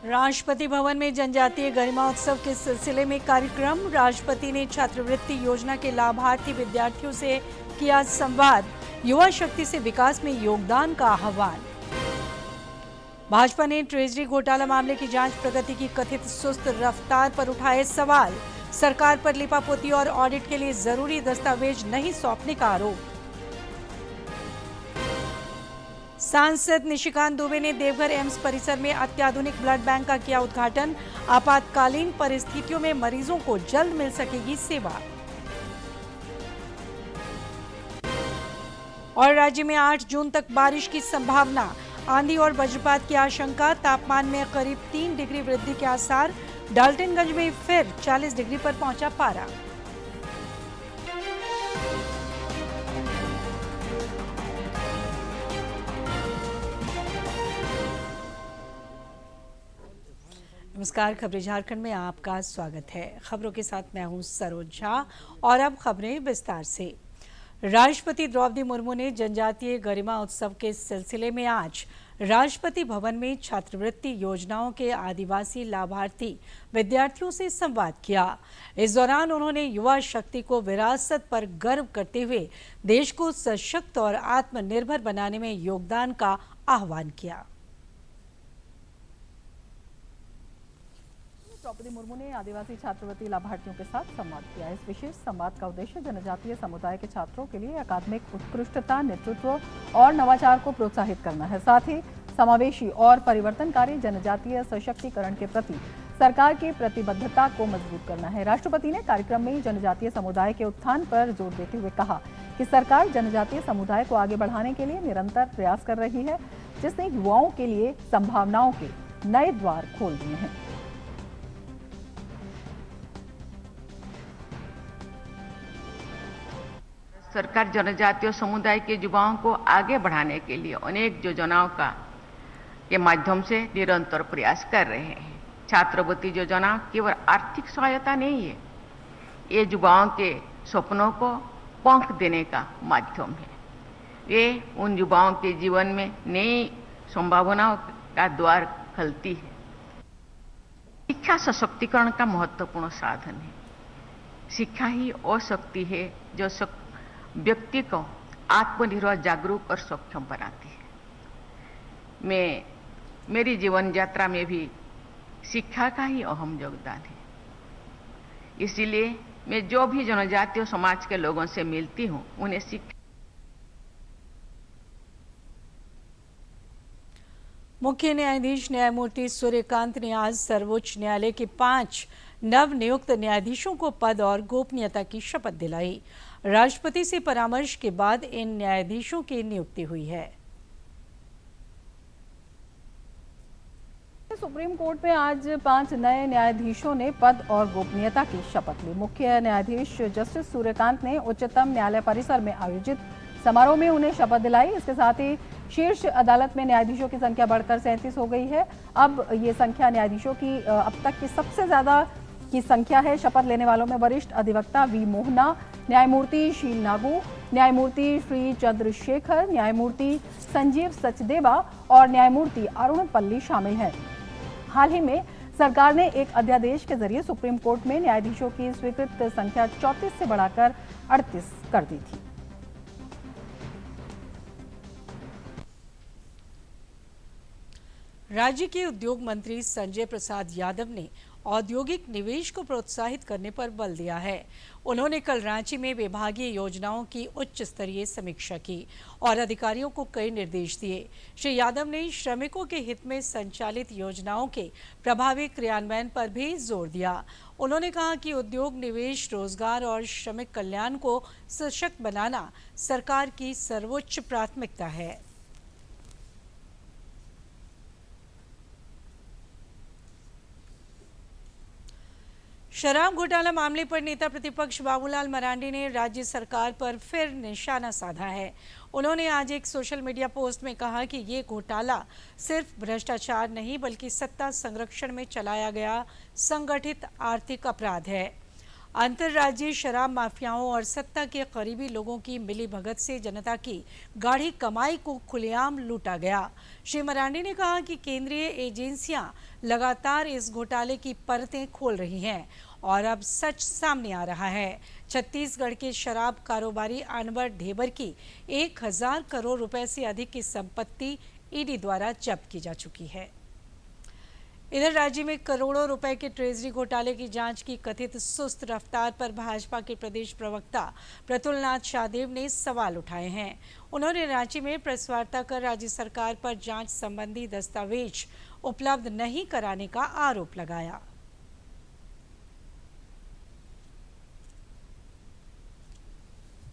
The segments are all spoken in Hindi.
राष्ट्रपति भवन में जनजातीय गरिमा उत्सव के सिलसिले में कार्यक्रम। राष्ट्रपति ने छात्रवृत्ति योजना के लाभार्थी विद्यार्थियों से किया संवाद। युवा शक्ति से विकास में योगदान का आह्वान। भाजपा ने ट्रेजरी घोटाला मामले की जांच प्रगति की कथित सुस्त रफ्तार पर उठाए सवाल। सरकार पर लिपापोती और ऑडिट के लिए जरूरी दस्तावेज नहीं सौंपने का आरोप। सांसद निशिकांत दुबे ने देवघर एम्स परिसर में अत्याधुनिक ब्लड बैंक का किया उद्घाटन। आपातकालीन परिस्थितियों में मरीजों को जल्द मिल सकेगी सेवा। और राज्य में 8 जून तक बारिश की संभावना। आंधी और वज्रपात की आशंका। तापमान में करीब 3 डिग्री वृद्धि के आसार। डाल्टनगंज में फिर 40 डिग्री पर पहुंचा पारा। नमस्कार, खबरें झारखंड में आपका स्वागत है। खबरों के साथ मैं हूं सरोज झा और अब खबरें विस्तार से। राष्ट्रपति द्रौपदी मुर्मू ने जनजातीय गरिमा उत्सव के सिलसिले में आज राष्ट्रपति भवन में छात्रवृत्ति योजनाओं के आदिवासी लाभार्थी विद्यार्थियों से संवाद किया। इस दौरान उन्होंने युवा शक्ति को विरासत पर गर्व करते हुए देश को सशक्त और आत्मनिर्भर बनाने में योगदान का आह्वान किया। द्रौपदी मुर्मू ने आदिवासी छात्रवृत्ति लाभार्थियों के साथ संवाद किया। इस विशेष संवाद का उद्देश्य जनजातीय समुदाय के छात्रों के लिए अकादमिक उत्कृष्टता, नेतृत्व और नवाचार को प्रोत्साहित करना है। साथ ही समावेशी और परिवर्तनकारी जनजातीय सशक्तिकरण के प्रति सरकार की प्रतिबद्धता को मजबूत करना है। राष्ट्रपति ने कार्यक्रम में जनजातीय समुदाय के उत्थान पर जोर देते हुए कहा कि सरकार जनजातीय समुदाय को आगे बढ़ाने के लिए निरंतर प्रयास कर रही है, जिसने युवाओं के लिए संभावनाओं के नए द्वार खोल दिए हैं। सरकार जनजातीय समुदाय के युवाओं को आगे बढ़ाने के लिए अनेक योजनाओं के माध्यम से निरंतर प्रयास कर रहे हैं। छात्रवृत्ति योजना केवल आर्थिक सहायता नहीं है, ये युवाओं के सपनों को पंख देने का माध्यम है। ये उन युवाओं के जीवन में नई संभावनाओं का द्वार खोलती है। शिक्षा सशक्तिकरण का महत्वपूर्ण साधन है। शिक्षा ही वो शक्ति है जो व्यक्ति को आत्मनिर्भर, जागरूक और सक्षम बनाती है। मेरी जीवन यात्रा में भी शिक्षा का ही अहम योगदान है। इसीलिए मैं जो भी जनजातीय समाज के लोगों से मिलती हूं, उन्हें शिक्षा। मुख्य न्यायाधीश न्यायमूर्ति सूर्यकांत ने आज सर्वोच्च न्यायालय के 5 नवनियुक्त न्यायाधीशों को पद और गोपनीयता की शपथ दिलाई। राष्ट्रपति से परामर्श के बाद इन न्यायाधीशों की नियुक्ति हुई है। सुप्रीम कोर्ट में आज 5 नए न्यायाधीशों ने पद और गोपनीयता की शपथ ली। मुख्य न्यायाधीश जस्टिस सूर्यकांत ने उच्चतम न्यायालय परिसर में आयोजित समारोह में उन्हें शपथ दिलाई। इसके साथ ही शीर्ष अदालत में न्यायाधीशों की संख्या बढ़कर 37 हो गई है। अब ये संख्या न्यायाधीशों की अब तक की सबसे ज्यादा की संख्या है। शपथ लेने वालों में वरिष्ठ अधिवक्ता वी मोहना, न्यायमूर्ति शील नागू, न्यायमूर्ति श्री चंद्रशेखर, न्यायमूर्ति संजीव सचदेवा और न्यायमूर्ति अरुण पल्ली शामिल हैं। हाल ही में सरकार ने एक अध्यादेश के जरिए सुप्रीम कोर्ट में न्यायाधीशों की स्वीकृत संख्या 34 से बढ़ाकर 38 कर दी थी। राज्य के उद्योग मंत्री संजय प्रसाद यादव ने औद्योगिक निवेश को प्रोत्साहित करने पर बल दिया है। उन्होंने कल रांची में विभागीय योजनाओं की उच्च स्तरीय समीक्षा की और अधिकारियों को कई निर्देश दिए। श्री यादव ने श्रमिकों के हित में संचालित योजनाओं के प्रभावी क्रियान्वयन पर भी जोर दिया। उन्होंने कहा कि उद्योग निवेश, रोजगार और श्रमिक कल्याण को सशक्त बनाना सरकार की सर्वोच्च प्राथमिकता है। शराब घोटाला मामले पर नेता प्रतिपक्ष बाबूलाल मरांडी ने राज्य सरकार पर फिर निशाना साधा है। उन्होंने आज एक सोशल मीडिया पोस्ट में कहा कि ये घोटाला सिर्फ भ्रष्टाचार नहीं बल्कि सत्ता संरक्षण में चलाया गया संगठित आर्थिक अपराध है। अंतर्राज्यीय शराब माफियाओं और सत्ता के करीबी लोगों की मिलीभगत से जनता की गाढ़ी कमाई को खुलेआम लूटा गया। श्री मरांडी ने कहा कि केंद्रीय एजेंसियां लगातार इस घोटाले की परतें खोल रही हैं और अब सच सामने आ रहा है। छत्तीसगढ़ के शराब कारोबारी अनवर ढेबर की 1000 करोड़ रुपए से अधिक की संपत्ति ईडी द्वारा जब्त की जा चुकी है। इधर राज्य में करोड़ों रुपए के ट्रेजरी घोटाले की जांच की कथित सुस्त रफ्तार पर भाजपा के प्रदेश प्रवक्ता प्रतुलनाथ शाहदेव ने सवाल उठाए हैं। उन्होंने रांची में प्रेस वार्ता कर राज्य सरकार पर जांच संबंधी दस्तावेज उपलब्ध नहीं कराने का आरोप लगाया।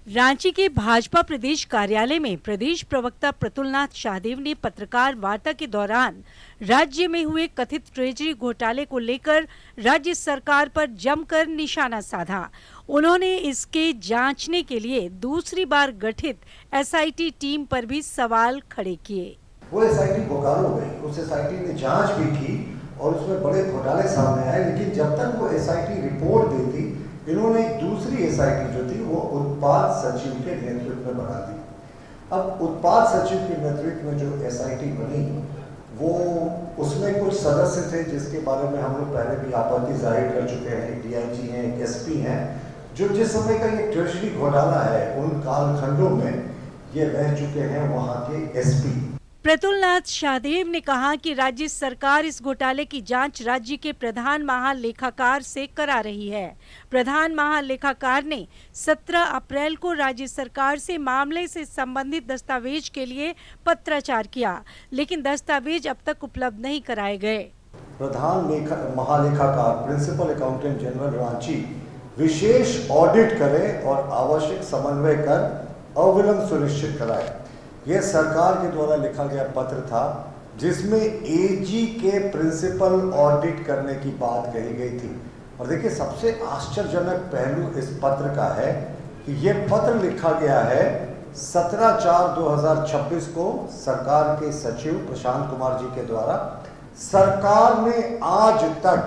रांची के भाजपा प्रदेश कार्यालय में प्रदेश प्रवक्ता प्रतुलनाथ शाहदेव ने पत्रकार वार्ता के दौरान राज्य में हुए कथित ट्रेजरी घोटाले को लेकर राज्य सरकार पर जमकर निशाना साधा। उन्होंने इसके जांचने के लिए दूसरी बार गठित एसआईटी टीम पर भी सवाल खड़े किए। वो एसआईटी बोकारो गई, उस एसआईटी ने जांच भी की और उसमें बड़े घोटाले सामने आए, लेकिन जब तक वो एसआईटी रिपोर्ट देती, इन्होंने एक दूसरी एसआईटी जो थी वो उत्पाद सचिव के नेतृत्व में बना दी। अब उत्पाद सचिव के नेतृत्व में जो एसआईटी बनी, वो उसमें कुछ सदस्य थे जिसके बारे में हम लोग पहले भी आपत्ति जाहिर कर चुके हैं। डीआईजी हैं, एक एसपी हैं, जो जिस समय का ये ट्रेजरी घोटाला है उन कालखंडों में ये रह चुके हैं वहां के एसपी। प्रतुलनाथ शाहदेव ने कहा कि राज्य सरकार इस घोटाले की जांच राज्य के प्रधान महालेखाकार से करा रही है। प्रधान महालेखाकार ने 17 अप्रैल को राज्य सरकार से मामले से संबंधित दस्तावेज के लिए पत्राचार किया, लेकिन दस्तावेज अब तक उपलब्ध नहीं कराए गए। प्रधान महालेखाकार प्रिंसिपल अकाउंटेंट जनरल रांची विशेष ऑडिट करे और आवश्यक समन्वय कर अविलंब सुनिश्चित कराए। यह सरकार के द्वारा लिखा गया पत्र था जिसमें एजी के प्रिंसिपल ऑडिट करने की बात कही गई थी। और देखिए, सबसे आश्चर्यजनक पहलू इस पत्र का है कि यह पत्र लिखा गया है 17/4/2026 को सरकार के सचिव प्रशांत कुमार जी के द्वारा। सरकार ने आज तक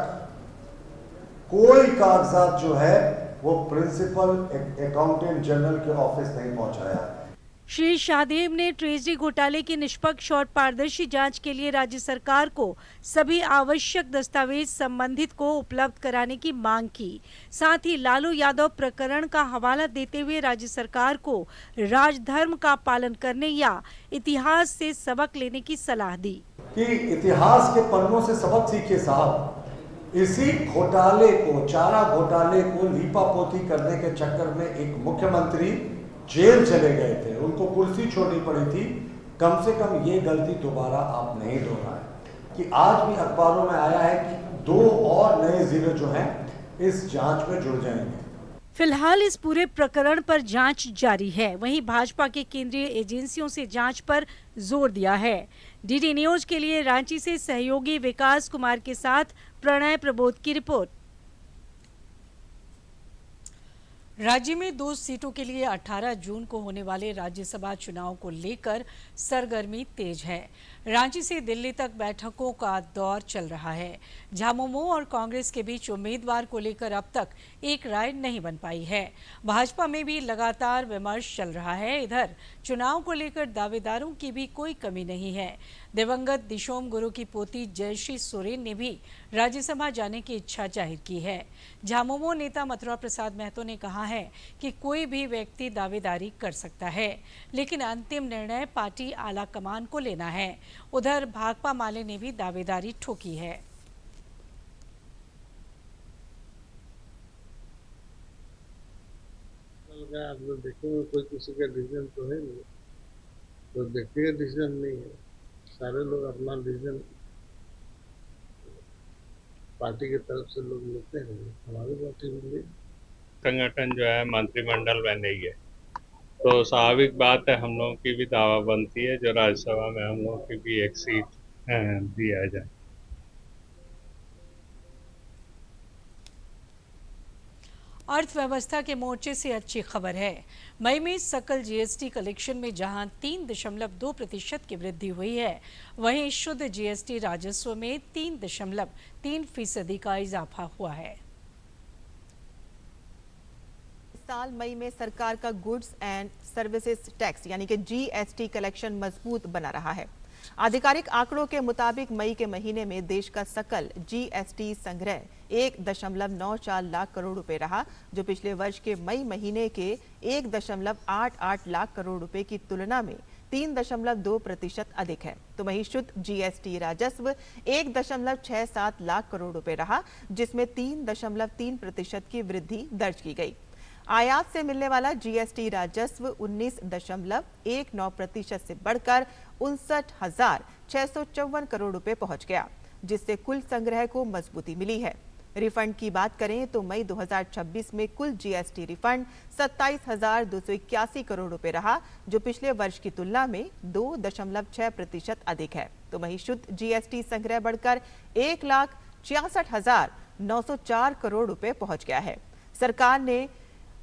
कोई कागजात जो है वो प्रिंसिपल अकाउंटेंट जनरल के ऑफिस नहीं पहुंचाया। श्री शाहदेव ने ट्रेजरी घोटाले की निष्पक्ष और पारदर्शी जांच के लिए राज्य सरकार को सभी आवश्यक दस्तावेज संबंधित को उपलब्ध कराने की मांग की। साथ ही लालू यादव प्रकरण का हवाला देते हुए राज्य सरकार को राजधर्म का पालन करने या इतिहास से सबक लेने की सलाह दी। कि इतिहास के पन्नों से सबक सीखिए साहब। इसी घोटाले को, चारा घोटाले को लीपापोती करने के चक्कर में एक मुख्यमंत्री जेल चले गए थे, उनको कुर्सी छोड़नी पड़ी थी। कम से कम ये गलती दोबारा आप नहीं दोहराएं। कि आज भी अखबारों में आया है कि 2 और नए जिले जो हैं इस जांच में जुड़ जाएंगे। फिलहाल इस पूरे प्रकरण पर जांच जारी है। वहीं भाजपा के केंद्रीय एजेंसियों से जांच पर जोर दिया है। डीडी न्यूज के लिए रांची से सहयोगी विकास कुमार के साथ प्रणय प्रबोध की रिपोर्ट। राज्य में 2 सीटों के लिए 18 जून को होने वाले राज्यसभा चुनाव को लेकर सरगर्मी तेज है। रांची से दिल्ली तक बैठकों का दौर चल रहा है। झामुमो और कांग्रेस के बीच उम्मीदवार को लेकर अब तक एक राय नहीं बन पाई है। भाजपा में भी लगातार विमर्श चल रहा है। इधर चुनाव को लेकर दावेदारों की भी कोई कमी नहीं है। दिवंगत दिशोम गुरु की पोती जयश्री सोरेन ने भी राज्यसभा जाने की इच्छा जाहिर की है। झामुमो नेता मथुरा प्रसाद महतो ने कहा है कि कोई भी व्यक्ति दावेदारी कर सकता है, लेकिन अंतिम निर्णय पार्टी आला कमान को लेना है। उधर भाकपा माले ने भी दावेदारी ठोकी है। आप लोग देखेंगे, कोई किसी का डिसीजन तो है नहीं, कोई व्यक्तिगत डिसीजन नहीं है। सारे लोग अपना डिसीजन पार्टी की तरफ से लोग लेते हैं। हमारी पार्टी में संगठन जो है मंत्रिमंडल में नहीं है, तो स्वाभाविक बात है हम लोगों की भी दावा बनती है जो राज्यसभा में हम लोगों की भी एक सीट दिया जाए। अर्थव्यवस्था के मोर्चे से अच्छी खबर है। मई में सकल जीएसटी कलेक्शन में जहां 3.2% की वृद्धि हुई है, वहीं शुद्ध जीएसटी राजस्व में 3.3% का इजाफा हुआ है। साल मई में सरकार का गुड्स एंड सर्विसेज टैक्स यानी कि जीएसटी कलेक्शन मजबूत बना रहा है। आधिकारिक आंकड़ों के मुताबिक मई के महीने में देश का सकल जीएसटी संग्रह 1.94 लाख करोड़ रुपए रहा, जो पिछले वर्ष के मई महीने के 1.88 लाख करोड़ रुपए की तुलना में 3.2% अधिक है। तो वहीं शुद्ध जीएसटी राजस्व 1.67 लाख करोड़ रुपए रहा, जिसमें 3.3% की वृद्धि दर्ज की गई। आयात से मिलने वाला जीएसटी राजस्व 19.19% से बढ़कर 59,654 करोड़ रुपए पहुंच गया, जिससे कुल संग्रह को मजबूती मिली है। रिफंड की बात करें तो मई 2026 में कुल जीएसटी रिफंड 27,281 करोड़ रुपए रहा, जो पिछले वर्ष की तुलना में 2.6% अधिक है। तो वहीं शुद्ध जीएसटी संग्रह बढ़कर 1,66,904 करोड़ रुपए पहुंच गया है। सरकार ने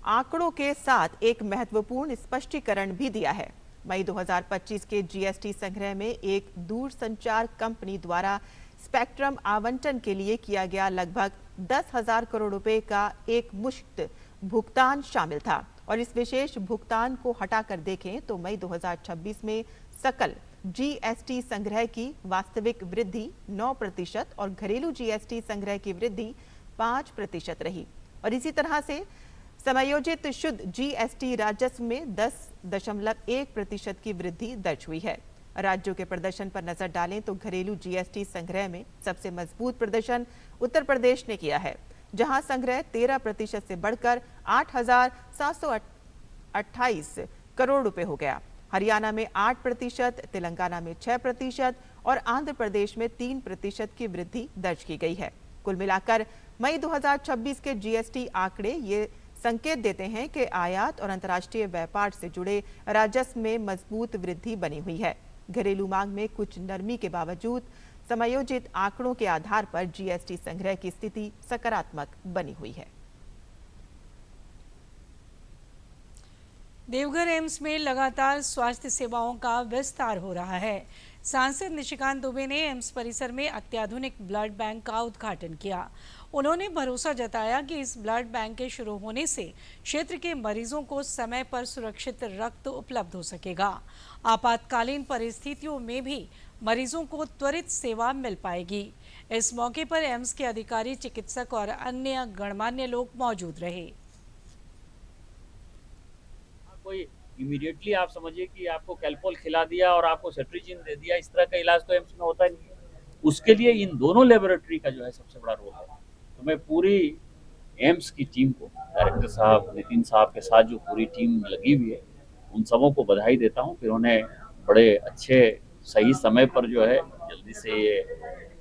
आंकड़ों के साथ एक महत्वपूर्ण स्पष्टीकरण भी दिया है। मई 2025 के जीएसटी संग्रह में एक दूरसंचार कंपनी द्वारा स्पेक्ट्रम आवंटन के लिए किया गया लगभग 10,000 करोड़ रुपए का एक मुश्त भुगतान शामिल था, और इस विशेष भुगतान को हटाकर देखें तो मई 2026 में सकल जीएसटी संग्रह की वास्तविक वृद्धि 9% और घरेलू जीएसटी संग्रह की वृद्धि 5% रही। और इसी तरह से समायोजित शुद्ध जीएसटी राजस्व में 10.1% की वृद्धि दर्ज हुई है। राज्यों के प्रदर्शन पर नजर डालें तो घरेलू जीएसटी संग्रह में सबसे मजबूत प्रदर्शन उत्तर प्रदेश ने किया है, जहां संग्रह 13% से बढ़कर 8,728 करोड़ रुपए हो गया। हरियाणा में 8%, तेलंगाना में 6% और आंध्र प्रदेश में 3% की वृद्धि दर्ज की गई है। कुल मिलाकर मई 2026 के जीएसटी आंकड़े ये संकेत देते हैं कि आयात और अंतर्राष्ट्रीय व्यापार से जुड़े राजस्व में मजबूत वृद्धि बनी हुई है। घरेलू मांग में कुछ नरमी के बावजूद समायोजित आंकड़ों के आधार पर जीएसटी संग्रह की स्थिति सकारात्मक बनी हुई है। देवघर एम्स में लगातार स्वास्थ्य सेवाओं का विस्तार हो रहा है। सांसद निशिकांत दुबे ने एम्स परिसर में अत्याधुनिक ब्लड बैंक का उद्घाटन किया। उन्होंने भरोसा जताया कि इस ब्लड बैंक के शुरू होने से क्षेत्र के मरीजों को समय पर सुरक्षित रक्त उपलब्ध हो सकेगा। आपातकालीन परिस्थितियों में भी मरीजों को त्वरित सेवा मिल पाएगी। इस मौके पर एम्स के अधिकारी, चिकित्सक और अन्य गणमान्य लोग मौजूद रहे। कोई इमीडिएटली आप समझिए कि आपको कैल्पोल खिला दिया और आपको सेट्रिजिन दे दिया, इस तरह का इलाज तो एम्स में होता नहीं है। उसके लिए इन दोनों लेबोरेटरी का जो है सबसे बड़ा रोल है। तो मैं पूरी एम्स की टीम को, डायरेक्टर साहब, नितिन साहब के साथ जो पूरी टीम लगी हुई है, उन सबों को बधाई देता हूँ। फिर उन्हें बड़े अच्छे सही समय पर जो है जल्दी से ये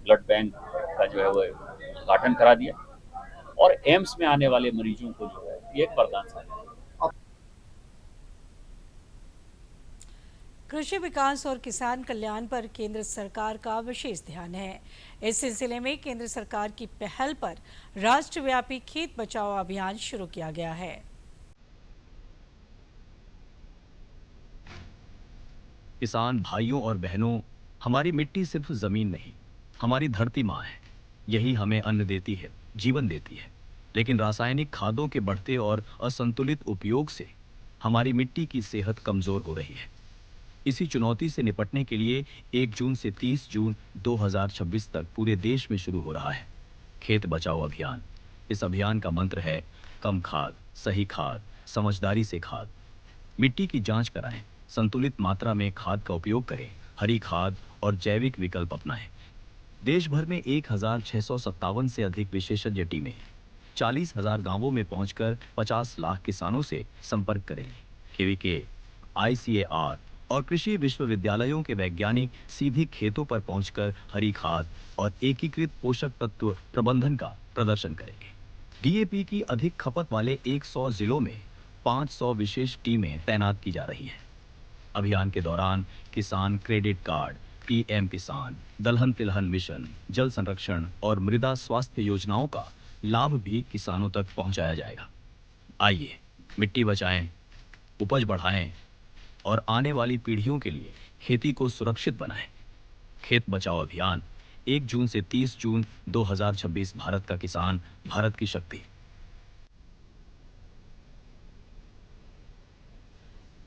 ब्लड बैंक का जो है वो उद्घाटन करा दिया, और एम्स में आने वाले मरीजों को जो है ये एक वरदान साबित है। कृषि विकास और किसान कल्याण पर केंद्र सरकार का विशेष ध्यान है। इस सिलसिले में केंद्र सरकार की पहल पर राष्ट्रव्यापी खेत बचाओ अभियान शुरू किया गया है। किसान भाइयों और बहनों, हमारी मिट्टी सिर्फ जमीन नहीं, हमारी धरती माँ है। यही हमें अन्न देती है, जीवन देती है। लेकिन रासायनिक खादों के बढ़ते और असंतुलित उपयोग से हमारी मिट्टी की सेहत कमजोर हो रही है। इसी चुनौती से निपटने के लिए 1 जून से 30 जून 2026 तक पूरे देश में शुरू हो रहा है खेत बचाओ अभियान। इस अभियान का मंत्र है कम खाद, सही खाद, समझदारी से खाद। मिट्टी की जांच कराएं, संतुलित मात्रा में खाद का उपयोग करें, हरी खाद और जैविक विकल्प अपनाएं। देश भर में 1,657 से अधिक विशेषज्ञ टीमें 40,000 गांवों में पहुंचकर 50 लाख किसानों से संपर्क करें। केवीके, ICAR और कृषि विश्वविद्यालयों के वैज्ञानिक सीधे खेतों पर पहुंचकर हरी खाद और एकीकृत पोषक तत्व प्रबंधन का प्रदर्शन करेंगे। DAP की अधिक खपत वाले 100 जिलों में 500 विशेष टीमें तैनात की जा रही हैं। अभियान के दौरान किसान क्रेडिट कार्ड, PM किसान, दलहन तिलहन मिशन, जल संरक्षण और मृदा स्वास्थ्य योजनाओं का लाभ भी किसानों तक पहुंचाया जाएगा। आइए मिट्टी बचाएं, उपज बढ़ाएं और आने वाली पीढ़ियों के लिए खेती को सुरक्षित बनाएं। खेत बचाओ अभियान 1 जून से 30 जून 2026। भारत का किसान, भारत की शक्ति।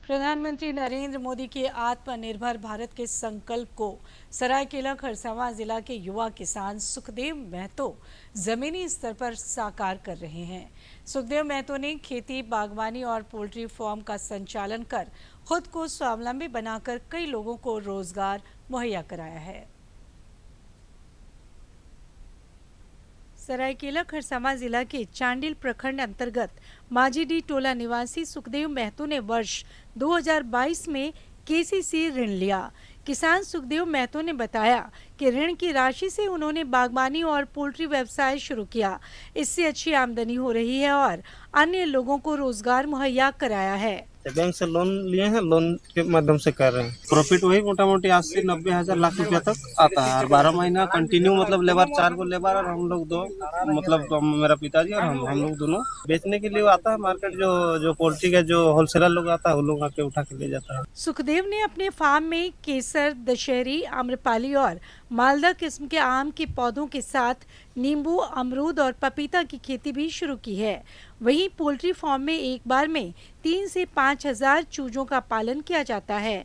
प्रधानमंत्री नरेंद्र मोदी के आत्मनिर्भर भारत के संकल्प को सरायकेला खरसावां जिला के युवा किसान सुखदेव महतो जमीनी स्तर पर साकार कर रहे हैं। सुखदेव महतो ने खेती, बागवानी और पोल्ट्री फार्म का संचालन कर खुद को स्वावलंबी बनाकर कई लोगों को रोजगार मुहैया कराया है। सरायकेला खरसावां जिला के चांडिल प्रखंड अंतर्गत माजीडी टोला निवासी सुखदेव महतो ने वर्ष 2022 में केसीसी ऋण लिया। किसान सुखदेव महतो ने बताया कि ऋण की राशि से उन्होंने बागवानी और पोल्ट्री व्यवसाय शुरू किया। इससे अच्छी आमदनी हो रही है और अन्य लोगों को रोजगार मुहैया कराया है। बैंक से लोन लिए हैं, लोन के माध्यम से कर रहे हैं। प्रॉफिट वही मोटा मोटी 80-90 हजार लाख रुपया तक आता है और 12 महीना कंटिन्यू, मतलब लेबर 4 गो लेबर और हम लोग 2, मतलब तो मेरा पिताजी और हम लोग दोनों बेचने के लिए आता है। मार्केट जो पोल्ट्री का जो होलसेलर लोग आता है वो लोग आके उठा के ले जाता है। सुखदेव ने अपने फार्म में केसर, दशहरी, आम्रपाली और मालदा किस्म के आम के पौधों के साथ नींबू, अमरूद और पपीता की खेती भी शुरू की है। वहीं पोल्ट्री फार्म में एक बार में 3 से 5 हजार चूजों का पालन किया जाता है।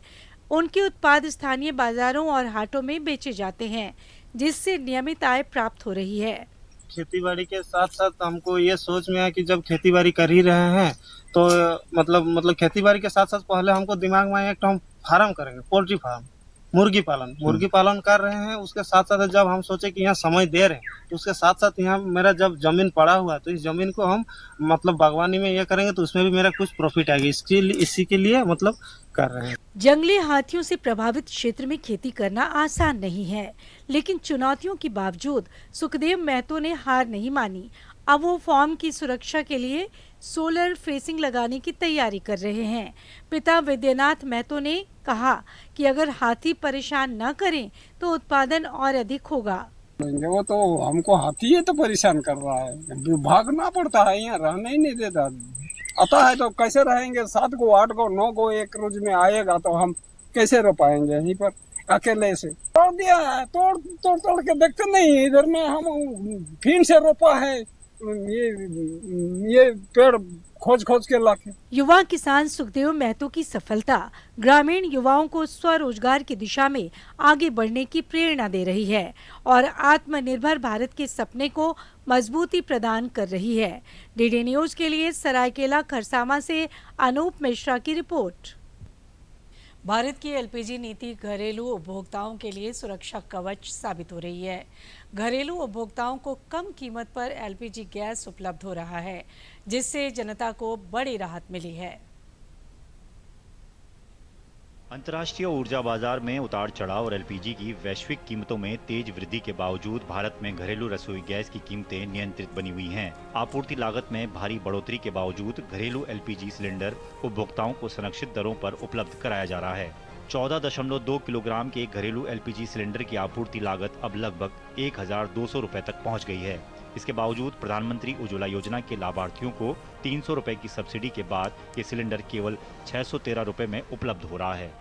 उनके उत्पाद स्थानीय बाजारों और हाटों में बेचे जाते हैं, जिससे नियमित आय प्राप्त हो रही है। खेती-बाड़ी के साथ साथ हमको ये सोच में है कि जब खेती-बाड़ी कर ही रहे हैं तो मतलब खेती-बाड़ी के साथ साथ पहले हमको दिमाग में एक तो हम फार्म करेंगे, पोल्ट्री फार्म, मुर्गी पालन कर रहे हैं। उसके साथ साथ जब हम सोचे कि यहाँ समय दे रहे हैं तो उसके साथ साथ यहाँ मेरा जब जमीन पड़ा हुआ है तो इस जमीन को हम मतलब बागवानी में ये करेंगे तो उसमें भी मेरा कुछ प्रॉफिट आएगा। इसी के लिए मतलब कर रहे हैं। जंगली हाथियों से प्रभावित क्षेत्र में खेती करना आसान नहीं है, लेकिन चुनौतियों के बावजूद सुखदेव महतो ने हार नहीं मानी। अब वो फार्म की सुरक्षा के लिए सोलर फेंसिंग लगाने की तैयारी कर रहे हैं। पिता विद्यानाथ महतो ने कहा कि अगर हाथी परेशान न करें तो उत्पादन और अधिक होगा। वो तो हमको हाथी है तो परेशान कर रहा है, भागना पड़ता है, यहाँ रहने ही नहीं देता। आता है तो कैसे रहेंगे? 7 गो 8 गो 9 गो एक रोज में आएगा तो हम कैसे रो पाएंगे? यहीं पर अकेले से तोड़ दिया है, तोड़ के देखते नहीं। इधर में हम फिर से रोपा है ये पेड़ खोज के लाके। युवा किसान सुखदेव महतो की सफलता ग्रामीण युवाओं को स्वरोजगार की दिशा में आगे बढ़ने की प्रेरणा दे रही है और आत्मनिर्भर भारत के सपने को मजबूती प्रदान कर रही है। डीडी न्यूज के लिए सरायकेला खरसावां से अनूप मिश्रा की रिपोर्ट। भारत की एलपीजी नीति घरेलू उपभोक्ताओं के लिए सुरक्षा कवच साबित हो रही है। घरेलू उपभोक्ताओं को कम कीमत पर एलपीजी गैस उपलब्ध हो रहा है, जिससे जनता को बड़ी राहत मिली है। अंतर्राष्ट्रीय ऊर्जा बाजार में उतार चढ़ाव और एलपीजी की वैश्विक कीमतों में तेज वृद्धि के बावजूद भारत में घरेलू रसोई गैस की कीमतें नियंत्रित बनी हुई हैं। आपूर्ति लागत में भारी बढ़ोतरी के बावजूद घरेलू एलपीजी सिलेंडर उपभोक्ताओं को संरक्षित दरों पर उपलब्ध कराया जा रहा है। 14.2 किलोग्राम के घरेलू एलपीजी सिलेंडर की आपूर्ति लागत अब लगभग 1,200 रुपए तक पहुंच गई है। इसके बावजूद प्रधानमंत्री उज्ज्वला योजना के लाभार्थियों को 300 रुपए की सब्सिडी के बाद ये सिलेंडर केवल 613 रुपए में उपलब्ध हो रहा है।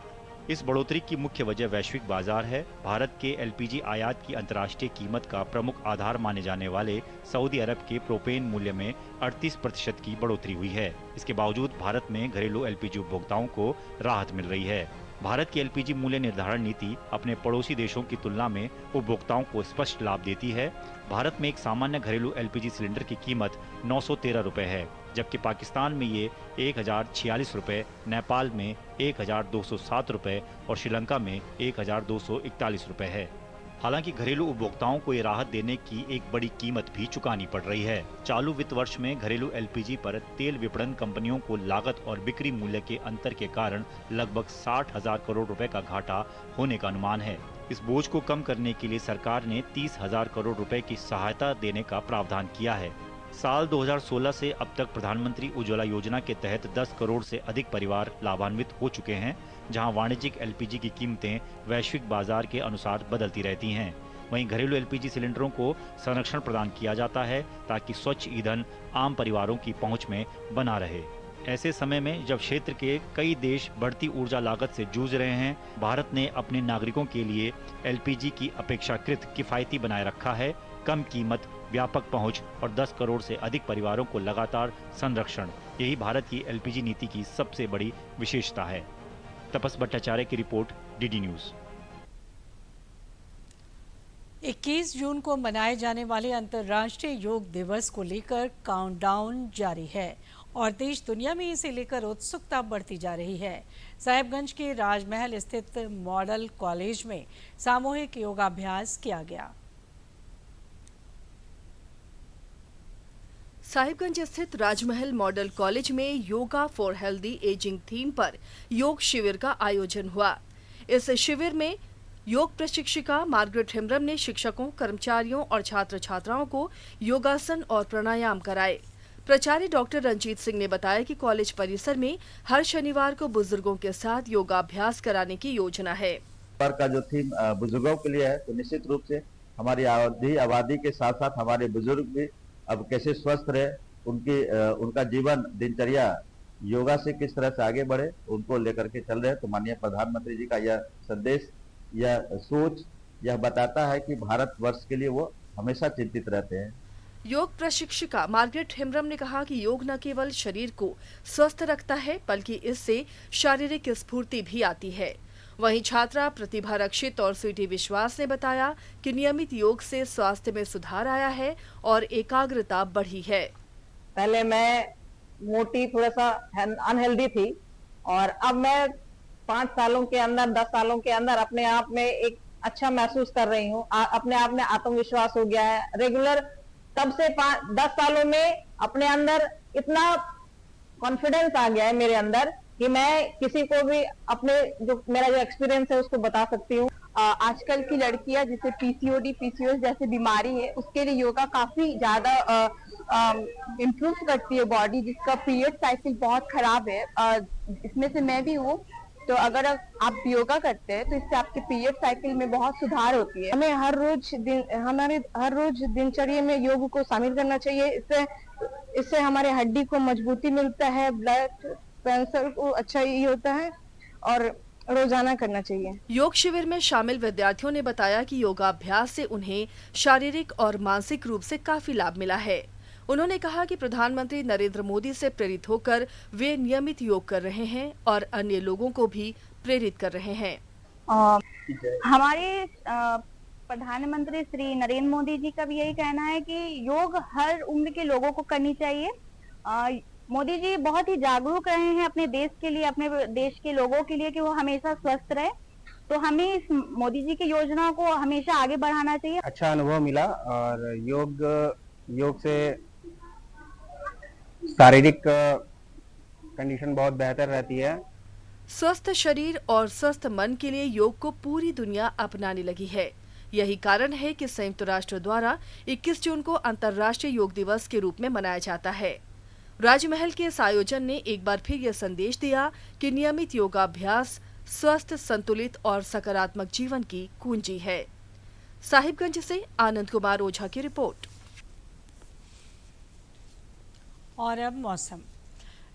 इस बढ़ोतरी की मुख्य वजह वैश्विक बाजार है। भारत के एलपीजी आयात की अंतर्राष्ट्रीय कीमत का प्रमुख आधार माने जाने वाले सऊदी अरब के प्रोपेन मूल्य में 38% की बढ़ोतरी हुई है। इसके बावजूद भारत में घरेलू एलपीजी उपभोक्ताओं को राहत मिल रही है। भारत की एलपीजी मूल्य निर्धारण नीति अपने पड़ोसी देशों की तुलना में उपभोक्ताओं को स्पष्ट लाभ देती है। भारत में एक सामान्य घरेलू एलपीजी सिलेंडर की कीमत 913 रुपए है, जबकि पाकिस्तान में ये 1,046 रुपए, नेपाल में 1,207 रुपए और श्रीलंका में 1,241 रुपए है। हालांकि घरेलू उपभोक्ताओं को ये राहत देने की एक बड़ी कीमत भी चुकानी पड़ रही है। चालू वित्त वर्ष में घरेलू एलपीजी पर तेल विपणन कंपनियों को लागत और बिक्री मूल्य के अंतर के कारण लगभग 60,000 करोड़ रुपए का घाटा होने का अनुमान है। इस बोझ को कम करने के लिए सरकार ने 30,000 करोड़ रुपए की सहायता देने का प्रावधान किया है। साल 2016 से अब तक प्रधानमंत्री उज्ज्वला योजना के तहत 10 करोड़ से अधिक परिवार लाभान्वित हो चुके हैं, जहां वाणिज्यिक एलपीजी की कीमतें वैश्विक बाजार के अनुसार बदलती रहती हैं। वहीं घरेलू एलपीजी सिलेंडरों को संरक्षण प्रदान किया जाता है ताकि स्वच्छ ईंधन आम परिवारों की पहुंच में बना रहे। ऐसे समय में जब क्षेत्र के कई देश बढ़ती ऊर्जा लागत से जूझ रहे हैं, भारत ने अपने नागरिकों के लिए एलपीजी की अपेक्षाकृत किफायती बनाए रखा है। कम कीमत, व्यापक पहुंच और 10 करोड़ से अधिक परिवारों को लगातार संरक्षण, यही भारत की एलपीजी नीति की सबसे बड़ी विशेषता है। तपस भट्टाचार्य की रिपोर्ट, डीडी न्यूज। 21 जून को मनाए जाने वाले अंतर्राष्ट्रीय योग दिवस को लेकर काउंटडाउन जारी है और देश दुनिया में इसे लेकर उत्सुकता बढ़ती जा रही है। साहिबगंज के राजमहल स्थित मॉडल कॉलेज में सामूहिक योगाभ्यास किया गया। साहिबगंज स्थित राजमहल मॉडल कॉलेज में yoga for healthy ageing theme पर योग शिविर का आयोजन हुआ। इस शिविर में योग प्रशिक्षिका मार्गरेट हेम्ब्रम ने शिक्षकों, कर्मचारियों और छात्र छात्राओं को योगासन और प्राणायाम कराए। प्राचार्य डॉक्टर रंजीत सिंह ने बताया कि कॉलेज परिसर में हर शनिवार को बुजुर्गों के साथ योगाभ्यास कराने की योजना है। का जो थीम बुजुर्गों के लिए है, तो निश्चित रूप से हमारी आबादी के साथ साथ हमारे बुजुर्ग भी अब कैसे स्वस्थ रहे, उनका जीवन दिनचर्या योगा से किस तरह से आगे बढ़े, उनको लेकर के चल रहे हैं। तो माननीय प्रधानमंत्री जी का यह संदेश, यह सोच, यह बताता है कि भारतवर्ष के लिए वो हमेशा चिंतित रहते हैं। योग प्रशिक्षिका मार्गरेट हेम्ब्रम ने कहा कि योग न केवल शरीर को स्वस्थ रखता है बल्कि इससे शारीरिक स्फूर्ति भी आती है। वहीं छात्रा प्रतिभा रक्षित और स्वीटी विश्वास ने बताया कि नियमित योग से स्वास्थ्य में सुधार आया है और एकाग्रता बढ़ी है। पहले मैं मोटी, थोड़ा सा अनहेल्दी थी और अब मैं 5 सालों के अंदर, 10 सालों के अंदर अपने आप में एक अच्छा महसूस कर रही हूँ। अपने आप में आत्मविश्वास हो गया है। रेगुलर तब से 10 सालों में अपने अंदर इतना कॉन्फिडेंस आ गया है मेरे अंदर कि मैं किसी को भी मेरा जो एक्सपीरियंस है उसको बता सकती हूँ। आजकल की लड़कियां जिसे पीसीओडी, पीसीओएस जैसे बीमारी है, उसके लिए योगा काफी ज्यादा इम्प्रूव करती है बॉडी, जिसका पीरियड साइकिल बहुत खराब है। इसमें से मैं भी हूँ। तो अगर आप योगा करते हैं तो इससे आपके पीरियड साइकिल में बहुत सुधार होती है। हमें हर रोज दिनचर्या में योग को शामिल करना चाहिए। इससे हमारे हड्डी को मजबूती मिलता है, ब्लड प्रेशर को अच्छा ही होता है और रोजाना करना चाहिए। योग शिविर में शामिल विद्यार्थियों ने बताया कि योगाभ्यास से उन्हें शारीरिक और मानसिक रूप से काफी लाभ मिला है। उन्होंने कहा कि प्रधानमंत्री नरेंद्र मोदी से प्रेरित होकर वे नियमित योग कर रहे हैं और अन्य लोगों को भी प्रेरित कर रहे हैं। हमारे प्रधानमंत्री श्री नरेंद्र मोदी जी का भी यही कहना है कि योग हर उम्र के लोगों को करनी चाहिए। मोदी जी बहुत ही जागरूक रहे हैं अपने देश के लिए, अपने देश के लोगों के लिए कि वो हमेशा स्वस्थ रहे। तो हमें इस मोदी जी की योजना को हमेशा आगे बढ़ाना चाहिए। अच्छा अनुभव मिला और योग से शारीरिक कंडीशन बहुत बेहतर रहती है। स्वस्थ शरीर और स्वस्थ मन के लिए योग को पूरी दुनिया अपनाने लगी है। यही कारण है कि संयुक्त राष्ट्र द्वारा 21 जून को अंतर्राष्ट्रीय योग दिवस के रूप में मनाया जाता है। राजमहल के इस आयोजन ने एक बार फिर यह संदेश दिया कि नियमित योगाभ्यास स्वस्थ, संतुलित और सकारात्मक जीवन की कुंजी है। साहिबगंज से आनंद कुमार ओझा की रिपोर्ट। और अब मौसम।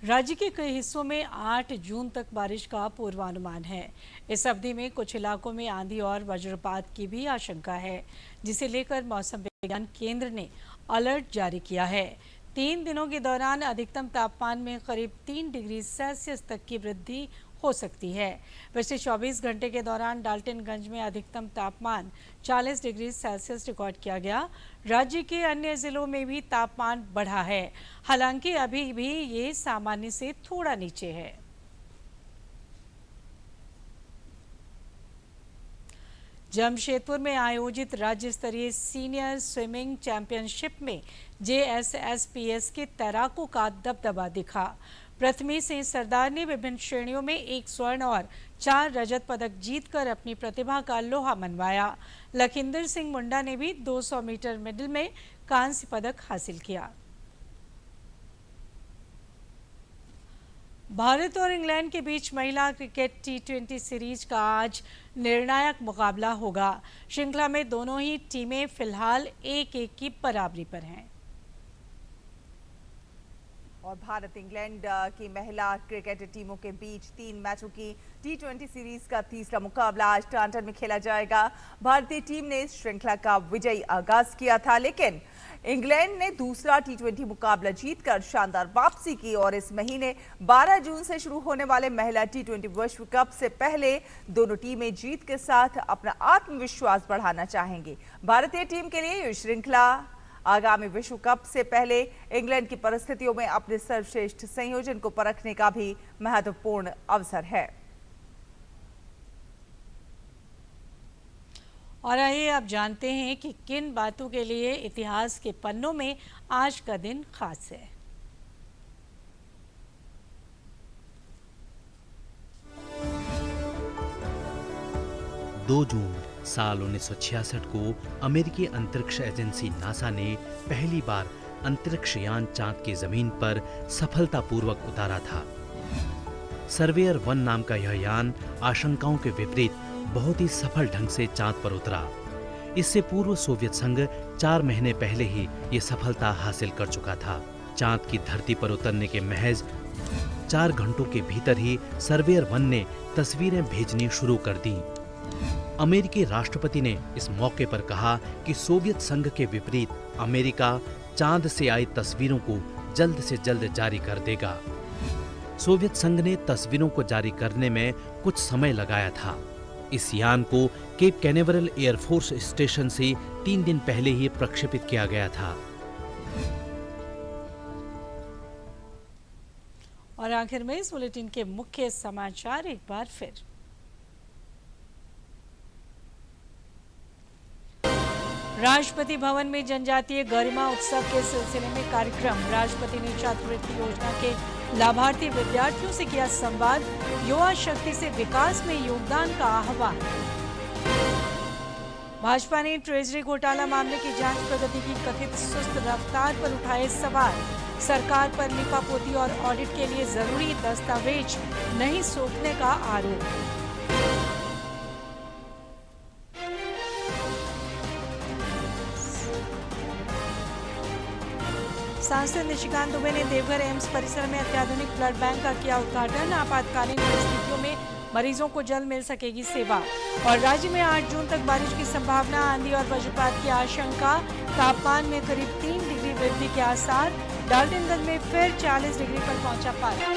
राज्य के कई हिस्सों में 8 जून तक बारिश का पूर्वानुमान है। इस अवधि में कुछ इलाकों में आंधी और वज्रपात की भी आशंका है, जिसे लेकर मौसम विज्ञान केंद्र ने अलर्ट जारी किया है। 3 दिनों के दौरान अधिकतम तापमान में करीब 3 डिग्री सेल्सियस तक की वृद्धि हो सकती है। पिछले 24 घंटे के दौरान डाल्टनगंज में अधिकतम तापमान 40 डिग्री सेल्सियस रिकॉर्ड किया गया। राज्य के अन्य जिलों में भी तापमान बढ़ा है, हालांकि अभी भी ये सामान्य से थोड़ा नीचे है। जमशेदपुर में आयोजित राज्य स्तरीय सीनियर स्विमिंग चैंपियनशिप में JSSPS के तैराकों का दबदबा दिखा। प्रथमी सिंह सरदार ने विभिन्न श्रेणियों में 1 स्वर्ण और 4 रजत पदक जीतकर अपनी प्रतिभा का लोहा मनवाया। लखिंदर सिंह मुंडा ने भी 200 मीटर मिडल में कांस्य पदक हासिल किया। भारत और इंग्लैंड के बीच महिला क्रिकेट T20 सीरीज का आज निर्णायक मुकाबला होगा। श्रृंखला में दोनों ही टीमें फिलहाल 1-1 की बराबरी पर हैं। और भारत इंग्लैंड की महिला क्रिकेट टीमों के बीच 3 मैचों की T20 सीरीज का तीसरा मुकाबला आज टांटन में खेला जाएगा। भारतीय टीम ने इस श्रृंखला का विजयी आगाज किया था, लेकिन इंग्लैंड ने दूसरा T20 मुकाबला जीतकर शानदार वापसी की और इस महीने 12 जून से शुरू होने वाले महिला T20 विश्व कप से पहले दोनों टीमें जीत के साथ अपना आत्मविश्वास बढ़ाना चाहेंगी। भारतीय टीम के लिए यह श्रृंखला आगामी विश्व कप से पहले इंग्लैंड की परिस्थितियों में अपने सर्वश्रेष्ठ संयोजन को परखने का भी महत्वपूर्ण अवसर है। और आइए अब जानते हैं कि किन बातों के लिए इतिहास के पन्नों में आज का दिन खास है। दो जून साल 1966 को अमेरिकी अंतरिक्ष एजेंसी नासा ने पहली बार अंतरिक्ष यान चांद की जमीन पर सफलतापूर्वक उतारा था। सर्वेयर 1 नाम का यह यान आशंकाओं के विपरीत बहुत ही सफल ढंग से चांद पर उतरा। इससे पूर्व सोवियत संघ 4 महीने पहले ही ये सफलता हासिल कर चुका था। चांद की धरती पर उतरने के महज 4 घंटों के भीतर ही सर्वेयर 1 ने तस्वीरें भेजनी शुरू कर दी। अमेरिकी राष्ट्रपति ने इस मौके पर कहा कि सोवियत संघ के विपरीत अमेरिका चांद से आई तस्वीरों को जल्द से जल्द जारी कर देगा। सोवियत संघ ने तस्वीरों को जारी करने में कुछ समय लगाया था। इस यान को केप कैनेवरल एयरफोर्स स्टेशन से 3 दिन पहले ही प्रक्षेपित किया गया था। और आखिर में इस बुलेटिन के मुख्य समाचार एक बार फिर। राष्ट्रपति भवन में जनजातीय गरिमा उत्सव के सिलसिले में कार्यक्रम। राष्ट्रपति ने छात्रवृत्ति योजना के लाभार्थी विद्यार्थियों से किया संवाद। युवा शक्ति से विकास में योगदान का आह्वान। भाजपा ने ट्रेजरी घोटाला मामले की जांच प्रगति की कथित सुस्त रफ्तार पर उठाए सवाल। सरकार पर लिपापोती और ऑडिट के लिए जरूरी दस्तावेज नहीं सौंपने का आरोप। सांसद निशिकांत दुबे ने देवघर एम्स परिसर में अत्याधुनिक ब्लड बैंक का किया उद्घाटन। आपातकालीन परिस्थितियों में मरीजों को जल्द मिल सकेगी सेवा। और राज्य में 8 जून तक बारिश की संभावना, आंधी और वज्रपात की आशंका। तापमान में करीब 3 डिग्री वृद्धि के आसार। डाल्टनगंज में फिर 40 डिग्री पर पहुंचा पारा।